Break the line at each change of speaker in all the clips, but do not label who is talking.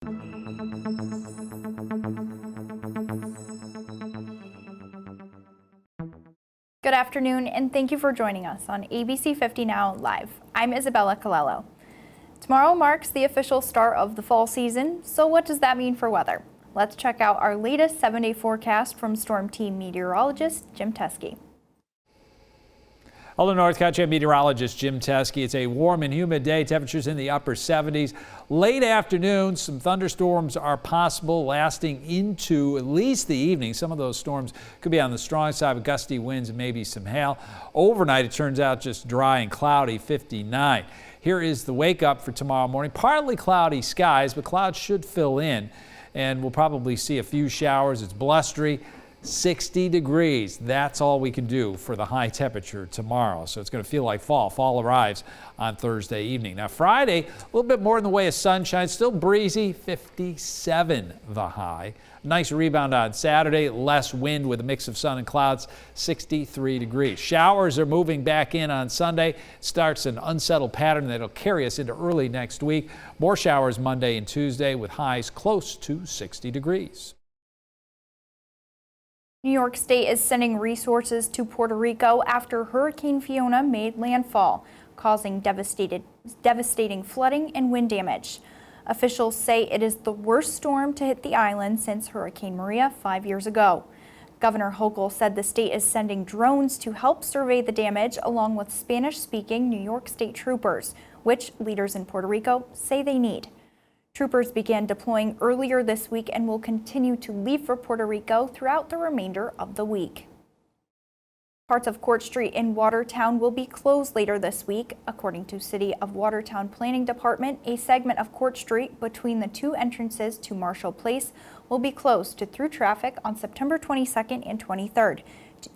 Good afternoon, and thank you for joining us on ABC 50 Now Live. I'm Isabella Colello. Tomorrow marks the official start of the fall season, so what does that mean for weather? Let's check out our latest 7-day forecast from Storm Team meteorologist Jim Teske.
Hello, North Country meteorologist Jim Teske. It's a warm and humid day. Temperatures in the upper 70s. Late afternoon, some thunderstorms are possible lasting into at least the evening. Some of those storms could be on the strong side with gusty winds and maybe some hail. Overnight, it turns out just dry and cloudy, 59. Here is the wake up for tomorrow morning. Partly cloudy skies, but clouds should fill in, and we'll probably see a few showers. It's blustery. 60 degrees. That's all we can do for the high temperature tomorrow. So it's going to feel like fall. Fall arrives on Thursday evening. Now Friday, a little bit more in the way of sunshine. Still breezy, 57 the high. Nice rebound on Saturday. Less wind with a mix of sun and clouds, 63 degrees. Showers are moving back in on Sunday. Starts an unsettled pattern that'll carry us into early next week. More showers Monday and Tuesday with highs close to 60 degrees.
New York State is sending resources to Puerto Rico after Hurricane Fiona made landfall, causing devastating flooding and wind damage. Officials say it is the worst storm to hit the island since Hurricane Maria 5 years ago. Governor Hochul said the state is sending drones to help survey the damage, along with Spanish-speaking New York State troopers, which leaders in Puerto Rico say they need. Troopers began deploying earlier this week and will continue to leave for Puerto Rico throughout the remainder of the week. Parts of Court Street in Watertown will be closed later this week. According to City of Watertown Planning Department, a segment of Court Street between the two entrances to Marshall Place will be closed to through traffic on September 22nd and 23rd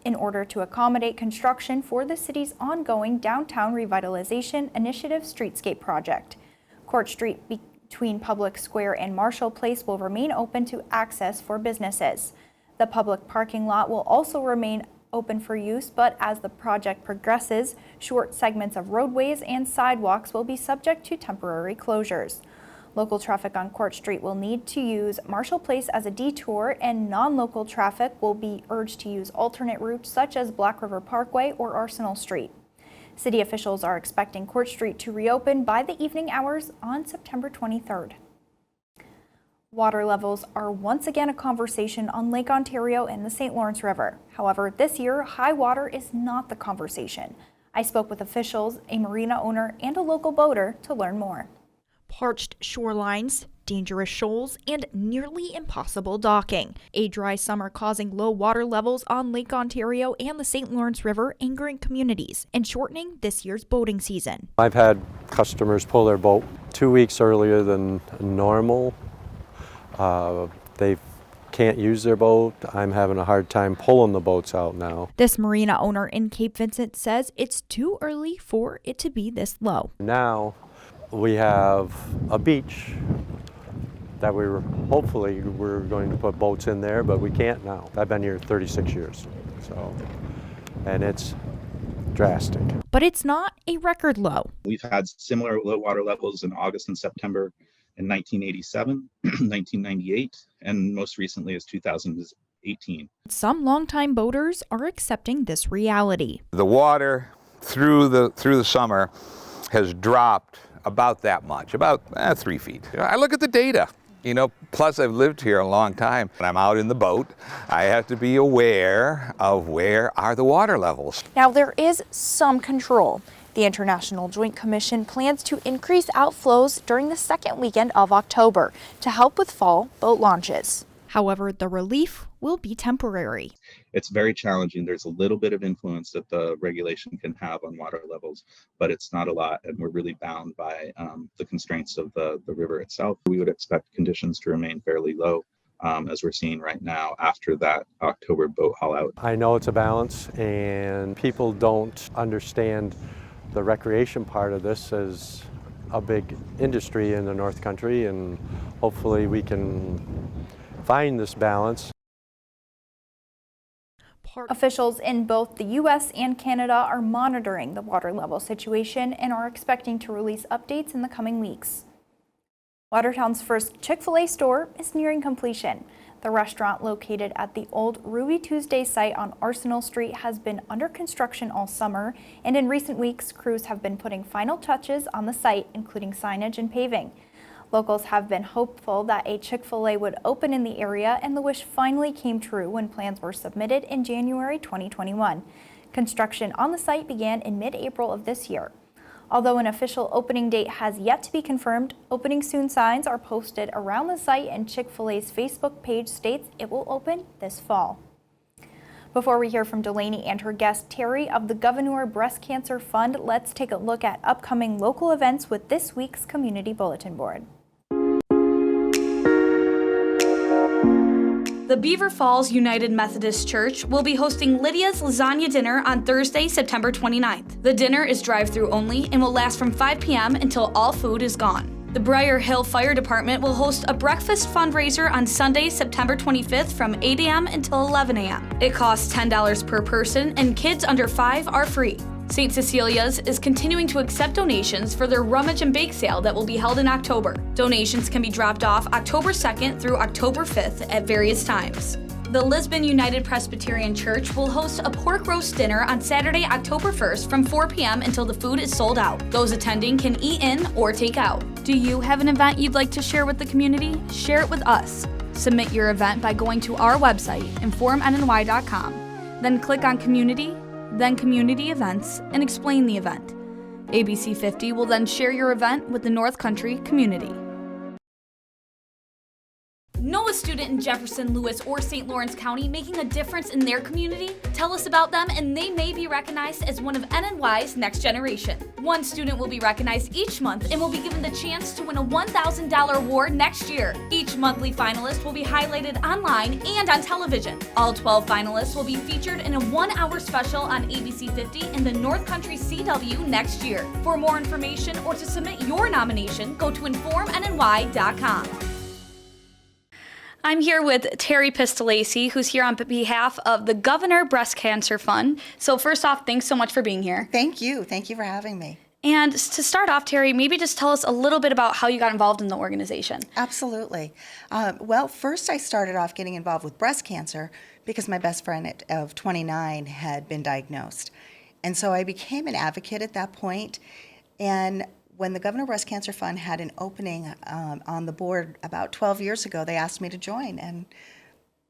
in order to accommodate construction for the city's ongoing Downtown Revitalization Initiative Streetscape project. Court Street between Public Square and Marshall Place will remain open to access for businesses. The public parking lot will also remain open for use, but as the project progresses, short segments of roadways and sidewalks will be subject to temporary closures. Local traffic on Court Street will need to use Marshall Place as a detour, and non-local traffic will be urged to use alternate routes such as Black River Parkway or Arsenal Street. City officials are expecting Court Street to reopen by the evening hours on September 23rd. Water levels are once again a conversation on Lake Ontario and the St. Lawrence River. However, this year, high water is not the conversation. I spoke with officials, a marina owner, and a local boater to learn more. Parched shorelines, dangerous shoals, and nearly impossible docking. A dry summer causing low water levels on Lake Ontario and the St. Lawrence River, angering communities and shortening this year's boating season.
I've had customers pull their boat 2 weeks earlier than normal. They can't use their boat. I'm having a hard time pulling the boats out now.
This marina owner in Cape Vincent says it's too early for it to be this low.
Now we have a beach that we're going to put boats in there, but we can't now. I've been here 36 years, and it's drastic.
But it's not a record low.
We've had similar low water levels in August and September in 1987, 1998, and most recently is 2018.
Some longtime boaters are accepting this reality.
The water through the summer has dropped about that much, about 3 feet. I look at the data. Plus I've lived here a long time. When I'm out in the boat, I have to be aware of where are the water levels.
Now there is some control. The International Joint Commission plans to increase outflows during the second weekend of October to help with fall boat launches. However, the relief will be temporary.
It's very challenging. There's a little bit of influence that the regulation can have on water levels, but it's not a lot, and we're really bound by the constraints of the river itself. We would expect conditions to remain fairly low as we're seeing right now after that October boat haul out.
I know it's a balance, and people don't understand the recreation part of this as a big industry in the North Country, and hopefully we can find this balance.
Officials in both the U.S. and Canada are monitoring the water level situation and are expecting to release updates in the coming weeks. Watertown's first Chick-fil-A store is nearing completion. The restaurant, located at the old Ruby Tuesday site on Arsenal Street, has been under construction all summer, and in recent weeks, crews have been putting final touches on the site, including signage and paving. Locals have been hopeful that a Chick-fil-A would open in the area, and the wish finally came true when plans were submitted in January 2021. Construction on the site began in mid-April of this year. Although an official opening date has yet to be confirmed, opening soon signs are posted around the site, and Chick-fil-A's Facebook page states it will open this fall. Before we hear from Delaney and her guest Terry of the Governor Breast Cancer Fund, let's take a look at upcoming local events with this week's Community Bulletin Board.
The Beaver Falls United Methodist Church will be hosting Lydia's Lasagna Dinner on Thursday, September 29th. The dinner is drive-through only and will last from 5 p.m. until all food is gone. The Briar Hill Fire Department will host a breakfast fundraiser on Sunday, September 25th from 8 a.m. until 11 a.m. It costs $10 per person, and kids under 5 are free. St. Cecilia's is continuing to accept donations for their Rummage and Bake Sale that will be held in October. Donations can be dropped off October 2nd through October 5th at various times. The Lisbon United Presbyterian Church will host a pork roast dinner on Saturday, October 1st from 4 p.m. until the food is sold out. Those attending can eat in or take out. Do you have an event you'd like to share with the community? Share it with us. Submit your event by going to our website, informnny.com. Then click on Community, then Community Events, and explain the event. ABC50 will then share your event with the North Country community. Know a student in Jefferson, Lewis, or St. Lawrence County making a difference in their community? Tell us about them and they may be recognized as one of NNY's next generation. One student will be recognized each month and will be given the chance to win a $1,000 award next year. Each monthly finalist will be highlighted online and on television. All 12 finalists will be featured in a 1-hour special on ABC50 in the North Country CW next year. For more information or to submit your nomination, go to informnny.com. I'm here with Terry Pistolacy, who's here on behalf of the Governor Breast Cancer Fund. So first off, thanks so much for being here.
Thank you. Thank you for having me.
And to start off, Terry, maybe just tell us a little bit about how you got involved in the organization.
Absolutely. Well, first I started off getting involved with breast cancer because my best friend of 29 had been diagnosed. And so I became an advocate at that point. And when the Governor Breast Cancer Fund had an opening on the board about 12 years ago, they asked me to join, and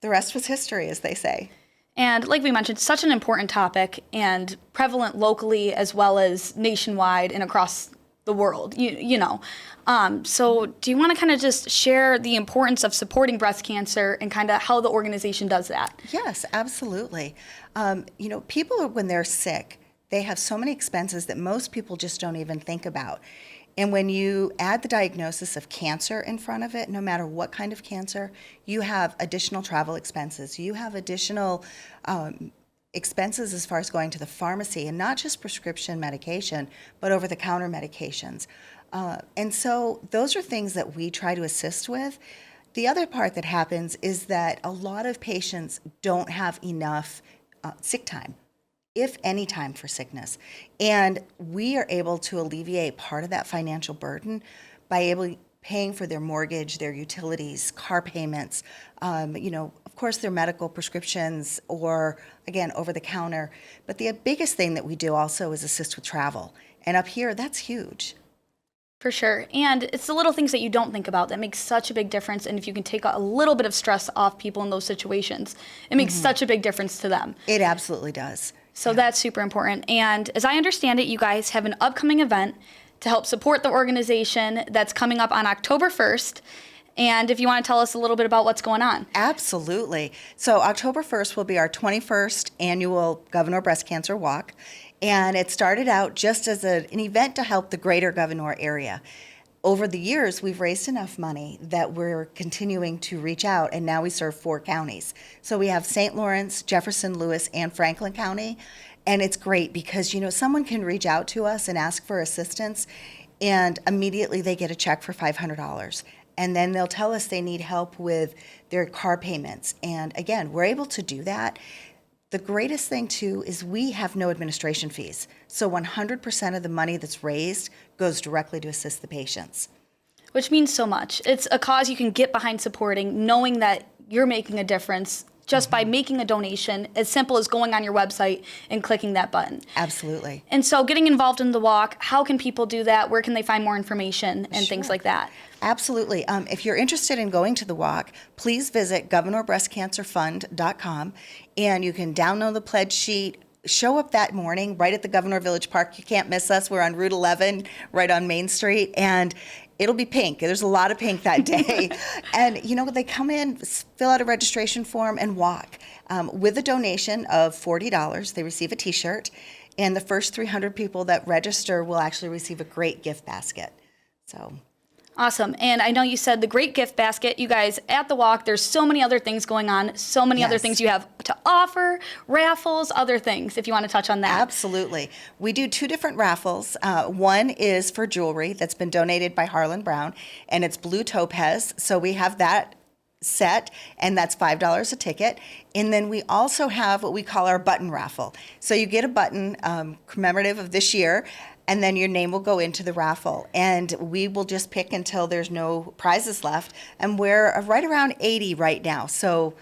the rest was history, as they say.
And like we mentioned, such an important topic and prevalent locally as well as nationwide and across the world, you know. So do you want to kind of just share the importance of supporting breast cancer and kind of how the organization does that?
Yes, absolutely. You know, people, when they're sick, they have so many expenses that most people just don't even think about. And when you add the diagnosis of cancer in front of it, no matter what kind of cancer, you have additional travel expenses. You have additional expenses as far as going to the pharmacy, and not just prescription medication, but over-the-counter medications. And so those are things that we try to assist with. The other part that happens is that a lot of patients don't have enough sick time, if any time for sickness. And we are able to alleviate part of that financial burden by paying for their mortgage, their utilities, car payments, you know, of course, their medical prescriptions, or again, over the counter. But the biggest thing that we do also is assist with travel. And up here, that's huge.
For sure. And it's the little things that you don't think about that make such a big difference. And if you can take a little bit of stress off people in those situations, it makes such a big difference to them.
It absolutely does.
So that's super important. And as I understand it, you guys have an upcoming event to help support the organization that's coming up on October 1st. And if you want to tell us a little bit about what's going on.
Absolutely. So October 1st will be our 21st annual Governor Breast Cancer Walk. And it started out just as an event to help the greater Governor area. Over the years, we've raised enough money that we're continuing to reach out, and now we serve 4 counties. So we have St. Lawrence, Jefferson, Lewis, and Franklin County, and it's great because, you know, someone can reach out to us and ask for assistance, and immediately they get a check for $500. And then they'll tell us they need help with their car payments. And again, we're able to do that. The greatest thing, too, is we have no administration fees. So 100% of the money that's raised goes directly to assist the patients.
which means so much. It's a cause you can get behind supporting, knowing that you're making a difference just by making a donation, as simple as going on your website and clicking that button.
Absolutely.
And so getting involved in the walk, how can people do that? Where can they find more information and things like that?
Absolutely. If you're interested in going to the walk, please visit governorbreastcancerfund.com, and you can download the pledge sheet. Show up that morning right at the Governor Village Park. You can't miss us. We're on Route 11, right on Main Street, and it'll be pink. There's a lot of pink that day. And, you know, they come in, fill out a registration form, and walk. With a donation of $40, they receive a T-shirt, and the first 300 people that register will actually receive a great gift basket. So.
Awesome. And I know you said the great gift basket. You guys, at the walk, there's so many other things going on, so many other things you have to offer, raffles, other things, if you want to touch on that.
Absolutely. We do 2 different raffles. One is for jewelry that's been donated by Harlan Brown, and it's blue topaz. So we have that set, and that's $5 a ticket. And then we also have what we call our button raffle. So you get a button commemorative of this year, and then your name will go into the raffle. And we will just pick until there's no prizes left. And we're right around 80 right now. So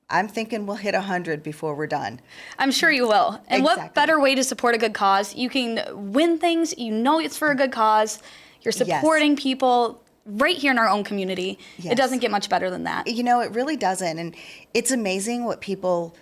I'm thinking we'll hit 100 before we're done.
I'm sure you will. And
Exactly.
what better way to support a good cause? You can win things, you know it's for a good cause. You're supporting people right here in our own community.
Yes.
It doesn't get much better than that.
You know, it really doesn't. And it's amazing what people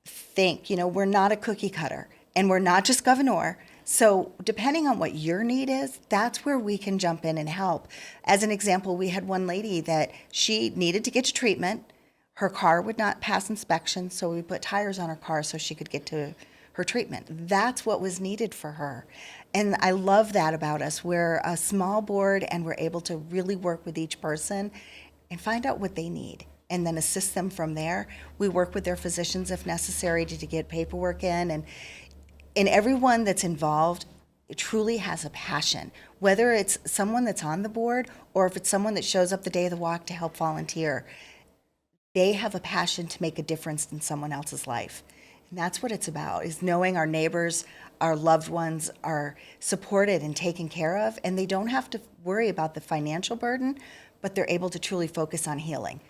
think. You know, we're not a cookie cutter, and we're not just Governor. So depending on what your need is, that's where we can jump in and help. As an example, we had one lady that she needed to get to treatment. Her car would not pass inspection, so we put tires on her car so she could get to her treatment. That's what was needed for her. And I love that about us. We're a small board, and we're able to really work with each person and find out what they need and then assist them from there. We work with their physicians if necessary to get paperwork in, and everyone that's involved truly has a passion, whether it's someone that's on the board or if it's someone that shows up the day of the walk to help volunteer. They have a passion to make a difference in someone else's life. And that's what it's about, is knowing our neighbors, our loved ones are supported and taken care of, and they don't have to worry about the financial burden, but they're able to truly focus on healing.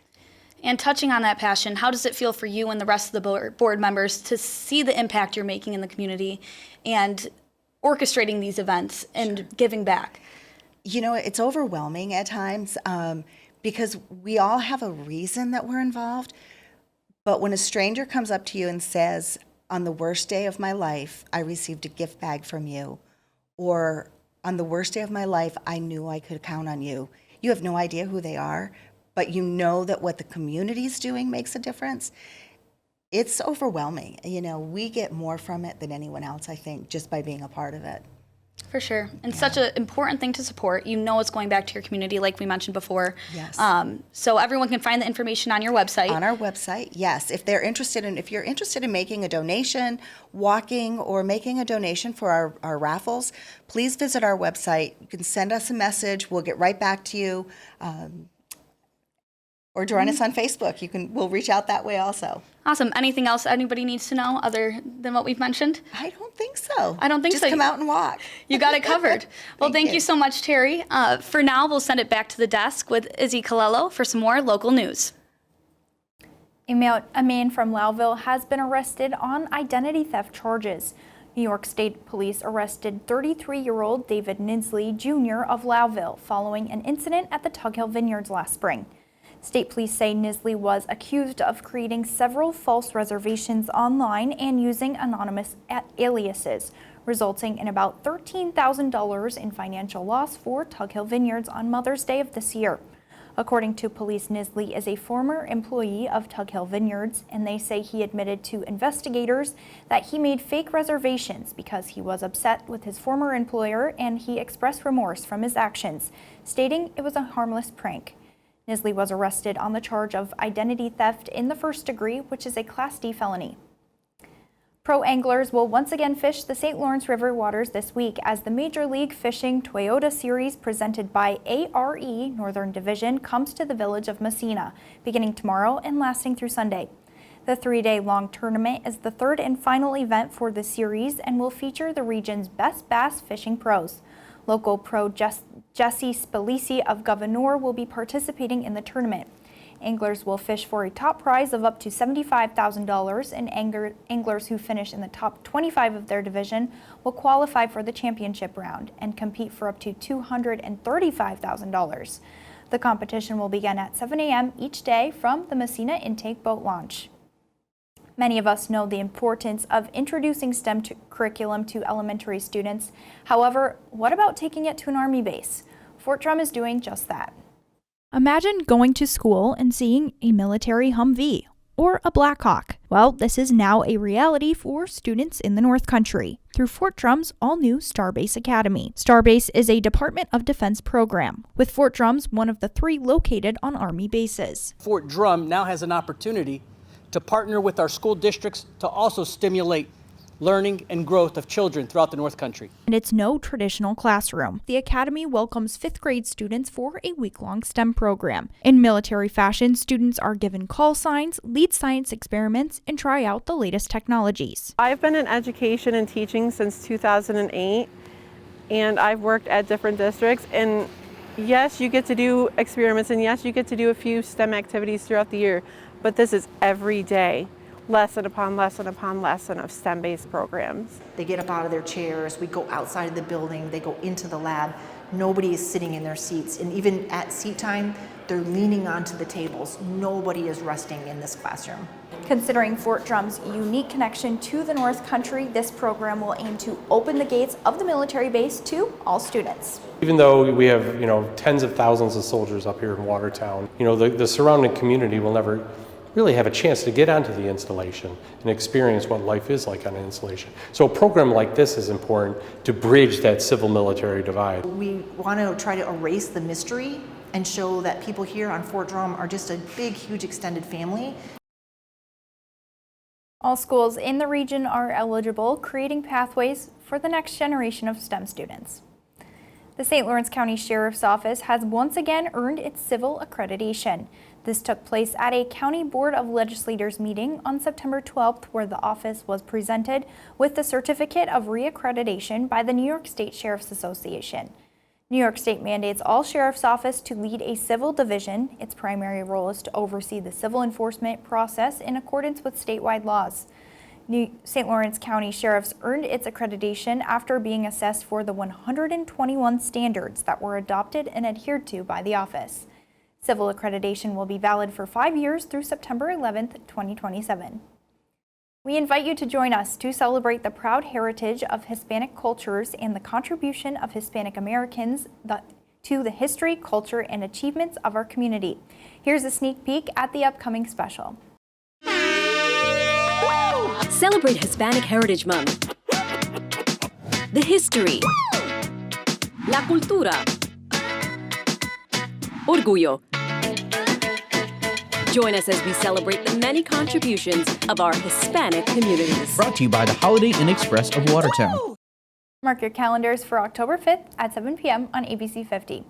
And touching on that passion, how does it feel for you and the rest of the board members to see the impact you're making in the community and orchestrating these events and giving back?
You know, it's overwhelming at times because we all have a reason that we're involved. But when a stranger comes up to you and says, on the worst day of my life, I received a gift bag from you, or on the worst day of my life, I knew I could count on you. You have no idea who they are, but you know that what the community is doing makes a difference. It's overwhelming. You know, we get more from it than anyone else, I think, just by being a part of it.
For sure. And such an important thing to support. You know it's going back to your community, like we mentioned before.
Yes.
So everyone can find the information on your website.
On our website, yes. If you're interested in making a donation, walking, or making a donation for our raffles, please visit our website. You can send us a message. We'll get right back to you. Or join us on Facebook. We'll reach out that way also.
Awesome. Anything else anybody needs to know other than what we've mentioned?
I don't think so.
I don't think so.
Just come out and walk.
You got it covered. Well, thank you so much, Terry. For now, we'll send it back to the desk with Izzy Colello for some more local news.
A man from Loudville has been arrested on identity theft charges. New York State Police arrested 33-year-old David Nisley Jr. of Loudville following an incident at the Tug Hill Vineyards last spring. State police say Nisley was accused of creating several false reservations online and using anonymous aliases, resulting in about $13,000 in financial loss for Tug Hill Vineyards on Mother's Day of this year. According to police, Nisley is a former employee of Tug Hill Vineyards, and they say he admitted to investigators that he made fake reservations because he was upset with his former employer, and he expressed remorse from his actions, stating it was a harmless prank. Nisley was arrested on the charge of identity theft in the first degree, which is a Class D felony. Pro anglers will once again fish the St. Lawrence River waters this week as the Major League Fishing Toyota Series presented by ARE Northern Division comes to the village of Messina, beginning tomorrow and lasting through Sunday. The 3-day-long tournament is the third and final event for the series and will feature the region's best bass fishing pros. Local pro Jesse Spalisi of Governor will be participating in the tournament. Anglers will fish for a top prize of up to $75,000, and anglers who finish in the top 25 of their division will qualify for the championship round and compete for up to $235,000. The competition will begin at 7 a.m. each day from the Messina Intake Boat Launch. Many of us know the importance of introducing STEM curriculum to elementary students. However, what about taking it to an Army base? Fort Drum is doing just that. Imagine going to school and seeing a military Humvee or a Black Hawk. Well, this is now a reality for students in the North Country through Fort Drum's all-new Starbase Academy. Starbase is a Department of Defense program, with Fort Drum's one of the 3 located on Army bases.
Fort Drum now has an opportunity to partner with our school districts to also stimulate learning and growth of children throughout the North Country.
And it's no traditional classroom. The Academy welcomes 5th grade students for a week-long STEM program. In military fashion, students are given call signs, lead science experiments, and try out the latest technologies.
I've been in education and teaching since 2008, and I've worked at different districts. And yes, you get to do experiments, and yes, you get to do a few STEM activities throughout the year, but this is every day. Lesson upon lesson upon lesson of STEM-based programs.
They get up out of their chairs, we go outside of the building, they go into the lab. Nobody is sitting in their seats, and even at seat time, they're leaning onto the tables. Nobody is resting in this classroom.
Considering Fort Drum's unique connection to the North Country, this program will aim to open the gates of the military base to all students.
Even though we have, tens of thousands of soldiers up here in Watertown, the surrounding community will never really have a chance to get onto the installation and experience what life is like on an installation. So a program like this is important to bridge that civil-military divide.
We want to try to erase the mystery and show that people here on Fort Drum are just a big, huge extended family.
All schools in the region are eligible, creating pathways for the next generation of STEM students. The St. Lawrence County Sheriff's Office has once again earned its civil accreditation. This took place at a County Board of Legislators meeting on September 12th, where the office was presented with the Certificate of Reaccreditation by the New York State Sheriff's Association. New York State mandates all sheriff's office to lead a civil division. Its primary role is to oversee the civil enforcement process in accordance with statewide laws. St. Lawrence County Sheriffs earned its accreditation after being assessed for the 121 standards that were adopted and adhered to by the office. Civil accreditation will be valid for 5 years through September 11th, 2027. We invite you to join us to celebrate the proud heritage of Hispanic cultures and the contribution of Hispanic Americans to the history, culture, and achievements of our community. Here's a sneak peek at the upcoming special.
Celebrate Hispanic Heritage Month. The history. La cultura. Orgullo. Join us as we celebrate the many contributions of our Hispanic communities.
Brought to you by the Holiday Inn Express of Watertown.
Mark your calendars for October 5th at 7 p.m. on ABC50.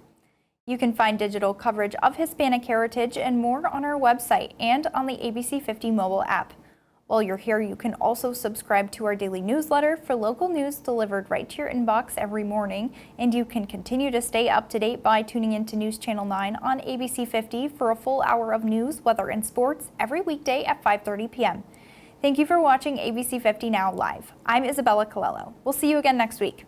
You can find digital coverage of Hispanic heritage and more on our website and on the ABC50 mobile app. While you're here, you can also subscribe to our daily newsletter for local news delivered right to your inbox every morning, and you can continue to stay up to date by tuning into News Channel 9 on ABC50 for a full hour of news, weather, and sports every weekday at 5:30 p.m. Thank you for watching ABC50 Now Live. I'm Isabella Colello. We'll see you again next week.